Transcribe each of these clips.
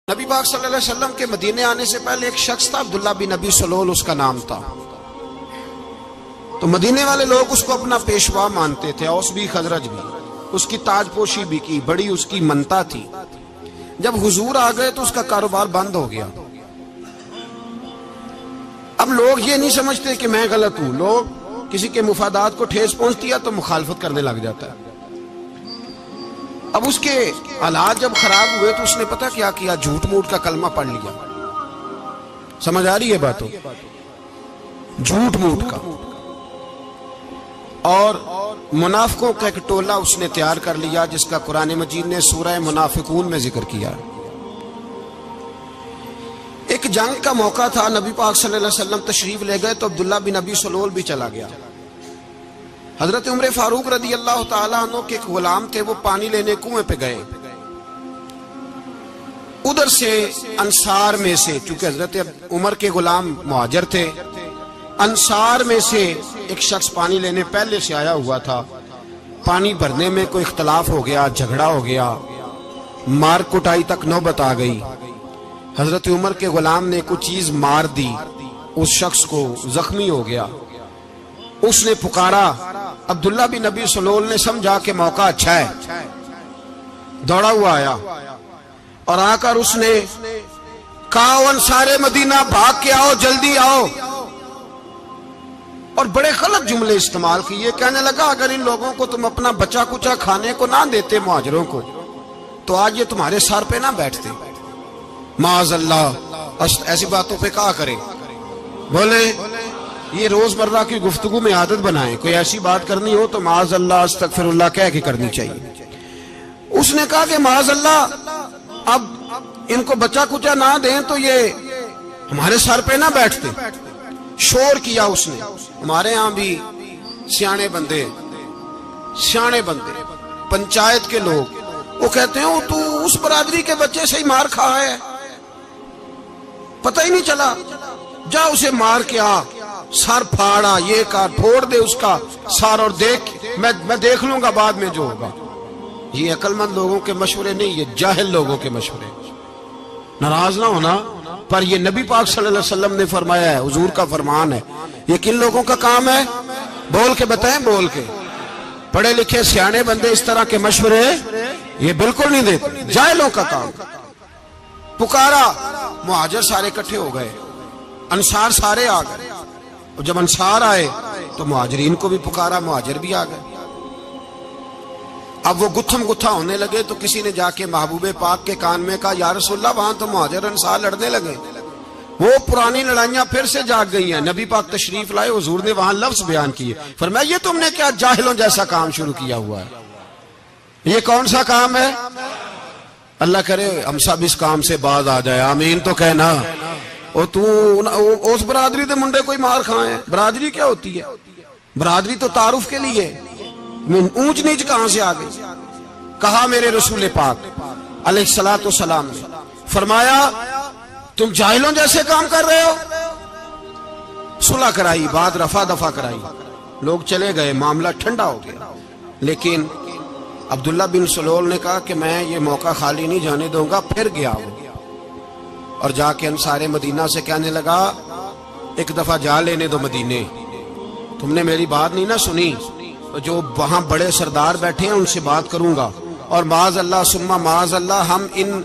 نبی پاک صلی اللہ علیہ وسلم کے مدینے آنے سے پہلے ایک شخص تھا، عبداللہ بن ابی سلول اس کا نام تھا۔ تو مدینے والے لوگ اس کو اپنا پیشوا مانتے تھے، اوس بھی خزرج بھی، اس کی تاج پوشی بھی کی، بڑی اس کی منتا تھی۔ جب حضور آ گئے تو اس کا کاروبار بند ہو گیا۔ اب لوگ یہ نہیں سمجھتے کہ میں غلط ہوں، لوگ کسی کے مفادات کو ٹھیس پہنچتی ہے تو مخالفت کرنے لگ جاتا ہے۔ اب اس کے حالات جب خراب ہوئے تو اس نے پتہ کیا کیا، جھوٹ موٹ کا کلمہ پڑھ لیا۔ سمجھ آ رہی ہے باتوں؟ جھوٹ موٹ کا، اور منافقوں کا ایک ٹولہ اس نے تیار کر لیا جس کا قرآن مجید نے سورہ منافقون میں ذکر کیا۔ ایک جنگ کا موقع تھا، نبی پاک صلی اللہ علیہ وسلم تشریف لے گئے تو عبداللہ بن ابی سلول بھی چلا گیا۔ حضرت عمر فاروق رضی اللہ تعالیٰ عنہ کے ایک غلام تھے، وہ پانی لینے کنویں پہ گئے۔ ادھر سے انصار میں سے، چونکہ حضرت عمر کے غلام مہاجر تھے، انصار میں سے ایک شخص پانی لینے پہلے سے آیا ہوا تھا۔ پانی بھرنے میں کوئی اختلاف ہو گیا، جھگڑا ہو گیا، مار کٹائی تک نوبت آ گئی۔ حضرت عمر کے غلام نے کچھ چیز مار دی، اس شخص کو زخمی ہو گیا۔ اس نے پکارا، عبداللہ بن ابی سلول نے سمجھا کہ موقع اچھا ہے، دوڑا ہوا آیا اور آ کر اس نے کہا، انصار مدینہ بھاگ کے آؤ، جلدی آؤ، اور بڑے غلط جملے استعمال کیے۔ کہنے لگا اگر ان لوگوں کو تم اپنا بچا کچا کھانے کو نہ دیتے مہاجروں کو تو آج یہ تمہارے سر پہ نہ بیٹھتے۔ معاذ اللہ، ایسی باتوں پہ کہا کرے، بولے یہ روزمرہ کی گفتگو میں عادت بنائیں، کوئی ایسی بات کرنی ہو تو معاذ اللہ استغفر اللہ کہہ کے کرنی چاہیے۔ اس نے کہا کہ معاذ اللہ اب ان کو بچا کچا نہ دیں تو یہ ہمارے سر پہ نہ بیٹھتے۔ شور کیا اس نے۔ ہمارے ہاں بھی سیانے بندے پنچایت کے لوگ وہ کہتے ہیں تو اس برادری کے بچے سے ہی مار کھا ہے، پتہ ہی نہیں چلا، جا اسے مار کے آ، سر پھاڑا، یہ کار پھوڑ دے اس کا سر، اور دیکھ میں دیکھ لوں گا بعد میں جو ہوگا۔ یہ عقل مند لوگوں کے مشورے نہیں، یہ جاہل لوگوں کے مشورے۔ ناراض نہ ہونا، پر یہ نبی پاک صلی اللہ علیہ وسلم نے فرمایا ہے، حضور کا فرمان ہے۔ یہ کن لوگوں کا کام ہے؟ بول کے بتائیں، بول کے۔ پڑھے لکھے سیانے بندے اس طرح کے مشورے یہ بالکل نہیں دیتے، جاہلوں کا کام۔ پکارا، مہاجر سارے اکٹھے ہو گئے، انصار سارے آ گئے، اور جب انصار آئے تو مہاجرین کو بھی پکارا، مہاجر بھی آ گئے۔ اب وہ گتھم گتھا ہونے لگے تو کسی نے جا کے محبوب پاک کے کان میں کہا، یا رسول اللہ وہاں تو مہاجر انصار لڑنے لگے۔ وہ پرانی لڑائیاں پھر سے جاگ گئی ہیں۔ نبی پاک تشریف لائے، حضور نے وہاں لفظ بیان کیے، فرمایا یہ تم نے کیا جاہلوں جیسا کام شروع کیا ہوا ہے؟ یہ کون سا کام ہے؟ اللہ کرے ہم سب اس کام سے باز آ جائے، آمین تو کہنا۔ اور تو اس برادری دے منڈے کوئی مار کھائے؟ برادری کیا ہوتی ہے؟ برادری تو تعارف کے لیے، اونچ نیچ کہاں سے آ گئی؟ کہا میرے رسول پاک علیہ الصلوۃ والسلام نے فرمایا تم جاہلوں جیسے کام کر رہے ہو۔ صلح کرائی، بات رفع دفع کرائی، لوگ چلے گئے، معاملہ ٹھنڈا ہو گیا۔ لیکن عبداللہ بن سلول نے کہا کہ میں یہ موقع خالی نہیں جانے دوں گا۔ پھر گیا وہ اور جا کے انصار مدینہ سے کہنے لگا، ایک دفعہ جا لینے دو مدینے، تم نے میری بات نہیں نہ سنی تو جو وہاں بڑے سردار بیٹھے ہیں ان سے بات کروں گا، اور معاذ اللہ ثم معاذ اللہ ہم ان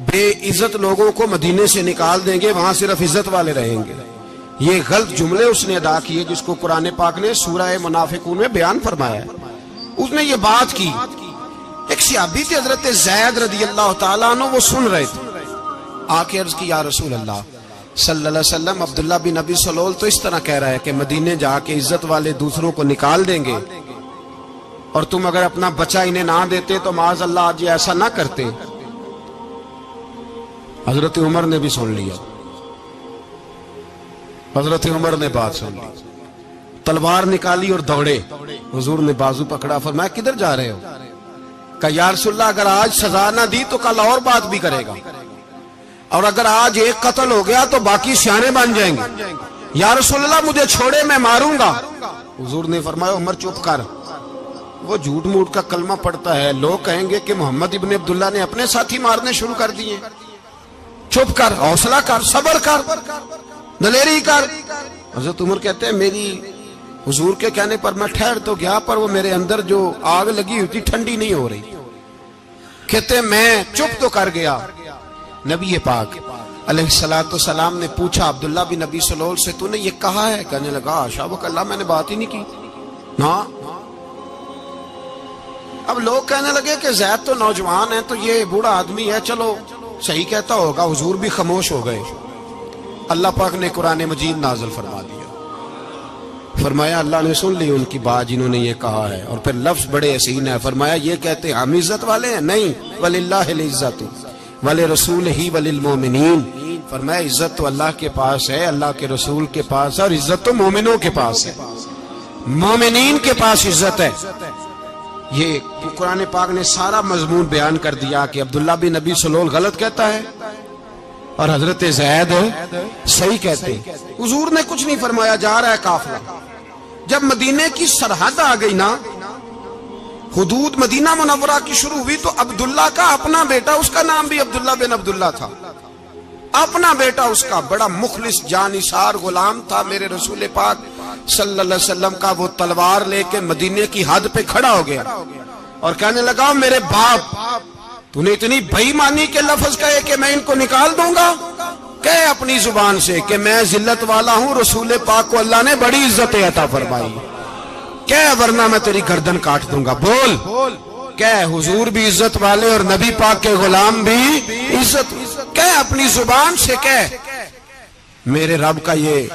بے عزت لوگوں کو مدینے سے نکال دیں گے، وہاں صرف عزت والے رہیں گے۔ یہ غلط جملے اس نے ادا کیے جس کو قرآن پاک نے سورہ منافقون میں بیان فرمایا ہے۔ اس نے یہ بات کی۔ ایک صحابی تھے حضرت زید رضی اللہ تعالیٰ عنہ، وہ سن رہے تھے، آ کے عرض کی، یا رسول اللہ صلی اللہ علیہ وسلم عبداللہ بن ابی سلول تو اس طرح کہہ رہا ہے کہ مدینے جا کے عزت والے دوسروں کو نکال دیں گے، اور تم اگر اپنا بچہ انہیں نہ دیتے تو معاذ اللہ آج یہ ایسا نہ کرتے۔ حضرت عمر نے بھی سن لیا، حضرت عمر نے بات سن لی، تلوار نکالی اور دوڑے۔ حضور نے بازو پکڑا، فرمایا کدھر جا رہے ہو؟ کہا یا رسول اللہ اگر آج سزا نہ دی تو کل اور بات بھی کرے گا، اور اگر آج ایک قتل ہو گیا تو باقی سیانے بن جائیں گے۔ یا رسول اللہ مجھے چھوڑے، میں ماروں گا۔ حضور نے فرمایا عمر چپ کر، وہ جھوٹ موٹ کا کلمہ پڑھتا ہے، لوگ کہیں گے کہ محمد ابن عبداللہ نے اپنے ساتھی مارنے شروع کر دیے۔ چپ کر، حوصلہ کر، صبر کر، دلیری کر۔ حضرت عمر کہتے ہیں میری حضور کے کہنے پر میں ٹھہر تو گیا، پر وہ میرے اندر جو آگ لگی ہوئی تھی ٹھنڈی نہیں ہو رہی۔ کہتے ہیں میں چپ تو کر گیا۔ نبی پاک علیہ السلام نے پوچھا عبداللہ بن نبی سلول سے تو نے یہ کہا ہے؟ کہنے لگا حاشا وکلا، میں نے بات ہی نہیں کی نا۔ اب لوگ کہنے لگے کہ زید تو نوجوان ہے، تو یہ بوڑھا آدمی ہے، چلو صحیح کہتا ہوگا۔ حضور بھی خاموش ہو گئے۔ اللہ پاک نے قرآن مجید نازل فرما دیا، فرمایا اللہ نے سن لی ان کی بات جنہوں نے یہ کہا ہے، اور پھر لفظ بڑے حسین ہے، فرمایا یہ کہتے ہم عزت والے ہیں؟ نہیں، وَلِلَّهِ الْعِزَّةُ وَلِرَسُولِهِ وَلِلْمُؤْمِنِينَ، فرمایا عزت تو اللہ کے پاس ہے، اللہ کے رسول کے پاس ہے، اور عزت تو مومنوں کے پاس ہے، مومنین کے پاس عزت ہے۔ یہ قرآن پاک نے سارا مضمون بیان کر دیا کہ عبداللہ بن نبی سلول غلط کہتا ہے اور حضرت زید صحیح کہتے ہیں۔ حضور نے کچھ نہیں فرمایا، جا رہا ہے قافلہ۔ جب مدینے کی سرحد آ گئی نا، حدود مدینہ منورہ کی شروع ہوئی، تو عبداللہ کا اپنا بیٹا، اس کا نام بھی عبداللہ بن عبداللہ تھا، اپنا بیٹا اس کا بڑا مخلص جانثار غلام تھا میرے رسول پاک صلی اللہ علیہ وسلم کا، وہ تلوار لے کے مدینے کی حد پہ کھڑا ہو گیا اور کہنے لگا میرے باپ تو نے اتنی بے ایمانی کے لفظ کہے کہ میں ان کو نکال دوں گا؟ کہے اپنی زبان سے کہ میں ذلت والا ہوں، رسول پاک کو اللہ نے بڑی عزت عطا فرمائی، کہے ورنہ میں تیری گردن کاٹ دوں گا۔ بول، کہے حضور بھی عزت والے اور نبی پاک کے غلام بھی عزت، کہے اپنی زبان سے، کہے میرے رب کا یہ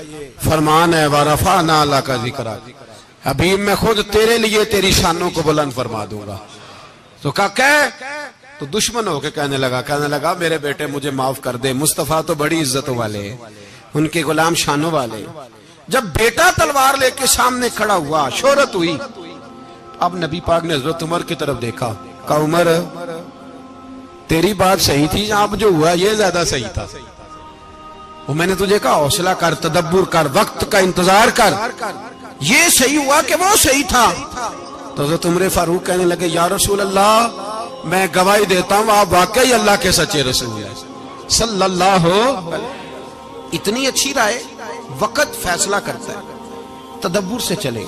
فرمان ہے وَرَفَعْنَا لَكَ ذِكْرَكَ، حبیب میں خود تیرے لیے تیری شانوں کو بلند فرما دوں گا۔ تو کہا تو دشمن ہو کے کہنے لگا میرے بیٹے مجھے معاف کر دے، مصطفیٰ تو بڑی عزتوں والے ہیں، ان کے غلام شانوں والے۔ جب بیٹا تلوار لے کے سامنے کھڑا ہوا، شہرت ہوئی، اب نبی پاک نے حضرت عمر کی طرف دیکھا، کہا عمر تیری بات صحیح تھی، اب جو ہوا یہ زیادہ صحیح تھا، وہ میں نے تجھے کہا حوصلہ کر، تدبر کر، وقت کا انتظار کر، یہ صحیح ہوا کہ وہ صحیح تھا۔ تو حضرت عمر فاروق کہنے لگے یا رسول اللہ میں گواہی دیتا ہوں آپ واقعی اللہ کے سچے رسول ہیں صلی اللہ اتنی اچھی رائے، وقت فیصلہ کرتا ہے، تدبر سے چلے،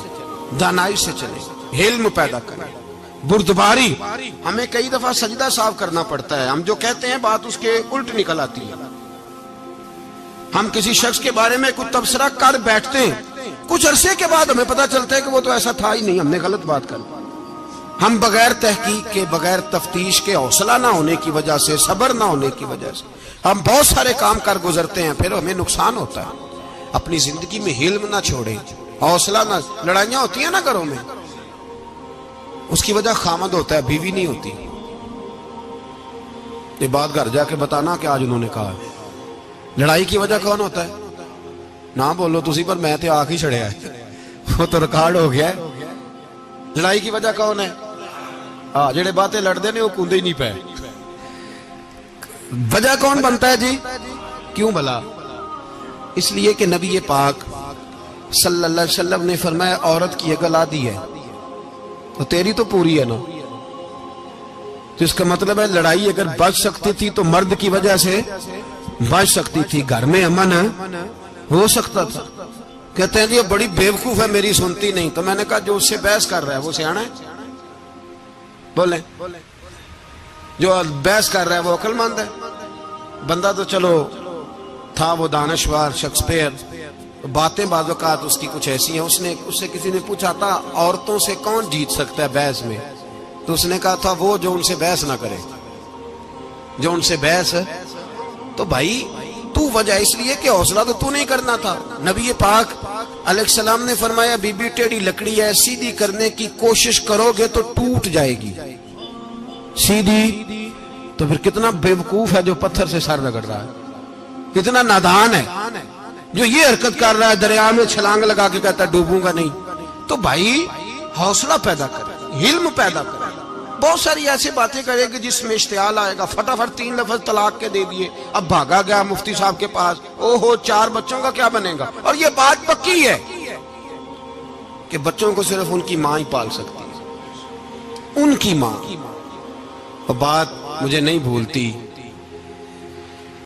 دانائی سے چلے، علم پیدا کرے، بردباری۔ ہمیں کئی دفعہ سجدہ صاف کرنا پڑتا ہے، ہم جو کہتے ہیں بات اس کے الٹ نکل آتی ہے۔ ہم کسی شخص کے بارے میں کوئی تبصرہ کر بیٹھتے ہیں، کچھ عرصے کے بعد ہمیں پتا چلتا ہے کہ وہ تو ایسا تھا ہی نہیں، ہم نے غلط بات کر۔ ہم بغیر تحقیق کے، بغیر تفتیش کے، حوصلہ نہ ہونے کی وجہ سے، صبر نہ ہونے کی وجہ سے ہم بہت سارے کام کر گزرتے ہیں، پھر ہمیں نقصان ہوتا ہے۔ اپنی زندگی میں حلم نہ چھوڑیں، حوصلہ نہ، لڑائیاں ہوتی ہیں نا گھروں میں، اس کی وجہ خامد ہوتا ہے، بیوی نہیں ہوتی۔ یہ بات گھر جا کے بتانا کہ آج انہوں نے کہا ہے۔ لڑائی کی وجہ کون ہوتا ہے؟ نہ بولو تسی، پر میں تے آنکھ ہی چھڑیا ہے، وہ تو ریکارڈ ہو گیا ہے۔ لڑائی کی وجہ کون ہے؟ جڑے باتیں لڑتے ہیں وہ کندے ہی نہیں پے۔ وجہ کون بنتا ہے جی؟ کیوں بھلا؟ اس لیے کہ نبی پاک صلی اللہ علیہ وسلم نے فرمایا عورت کی اگر آدھی ہے تو تیری تو پوری ہے نا، تو اس کا مطلب ہے لڑائی اگر بچ سکتی تھی تو مرد کی وجہ سے بچ سکتی تھی، گھر میں امن ہو سکتا تھا۔ کہتے ہیں جی یہ بڑی بیوقوف ہے، میری سنتی نہیں۔ تو میں نے کہا جو اس سے بحث کر رہا ہے وہ سیانا ہے؟ بولیں، جو بحث کر رہا ہے وہ عقل مند ہے؟ بندہ تو چلو تھا وہ دانشور، شیکسپیئر، باتیں بعض اوقات اس کی کچھ ایسی ہیں۔ اس سے کسی نے پوچھا تھا عورتوں سے کون جیت سکتا ہے بحث میں، تو اس نے کہا تھا وہ جو ان سے بحث نہ کرے، جو ان سے بحث۔ تو بھائی تو وجہ اس لیے کہ حوصلہ تو نہیں کرنا تھا۔ نبی پاک علیہ السلام نے فرمایا بی بی ٹیڑھی لکڑی ہے، سیدھی کرنے کی کوشش کرو گے تو ٹوٹ جائے گی، سیدھی تو پھر کتنا بیوقوف ہے جو پتھر سے سر رگڑ رہا ہے، کتنا نادان ہے جو یہ حرکت کر رہا ہے، دریا میں چھلانگ لگا کے کہتا ہے ڈوبوں گا نہیں۔ تو بھائی حوصلہ پیدا کرے، علم پیدا کرے، بہت ساری ایسی باتیں کرے کہ جس میں اشتعال آئے گا، فٹافٹ 3 لفظ طلاق کے دے دیے، اب بھاگا گیا مفتی صاحب کے پاس، او ہو 4 بچوں کا کیا بنے گا؟ اور یہ بات پکی ہے کہ بچوں کو صرف ان کی ماں ہی پال سکتی ہے، ان کی ماں۔ اور بات مجھے نہیں بھولتی